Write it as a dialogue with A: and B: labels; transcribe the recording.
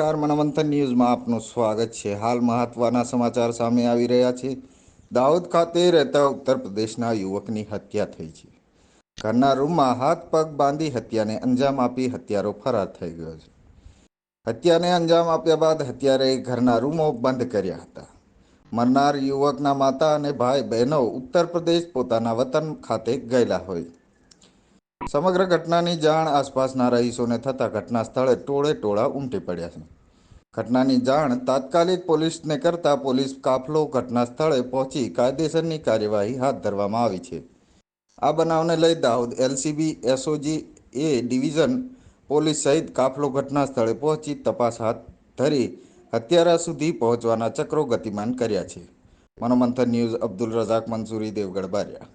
A: નમસ્કાર મનોમંથન ન્યૂઝમાં આપનું સ્વાગત છે। હાલ મહત્વના સમાચાર સામે આવી રહ્યા છે। દાહોદ ખાતે રહેતા ઉત્તર પ્રદેશના યુવકની હત્યા થઈ છે। ઘરના રૂમમાં હાથ પગ બાંધી હત્યાને અંજામ આપી હત્યારો ફરાર થઈ ગયો છે। હત્યાને અંજામ આપ્યા બાદ હત્યારે ઘરના રૂમો બંધ કર્યા હતા। મરનાર યુવકના માતા અને ભાઈ બહેનો ઉત્તર પ્રદેશ પોતાના વતન ખાતે ગયેલા હોય। સમગ્ર ઘટનાની જાણ આસપાસના રહીશોને થતાં ઘટના સ્થળે ટોળે ઉમટી પડ્યા છે। ઘટનાની જાણ તાત્કાલિક પોલીસને કરતા પોલીસ કાફલો ઘટના સ્થળે પહોંચી કાયદેસરની કાર્યવાહી હાથ ધરવામાં આવી છે। આ બનાવને લઈ દાહોદ એલસીબી એસઓજી એ ડિવિઝન પોલીસ સહિત કાફલો ઘટના સ્થળે પહોંચી તપાસ હાથ ધરી હત્યારા સુધી પહોંચવાના ચક્રો ગતિમાન કર્યા છે। મનોમંથન ન્યૂઝ અબ્દુલ રઝાક મંસૂરી, દેવગઢ બારિયા।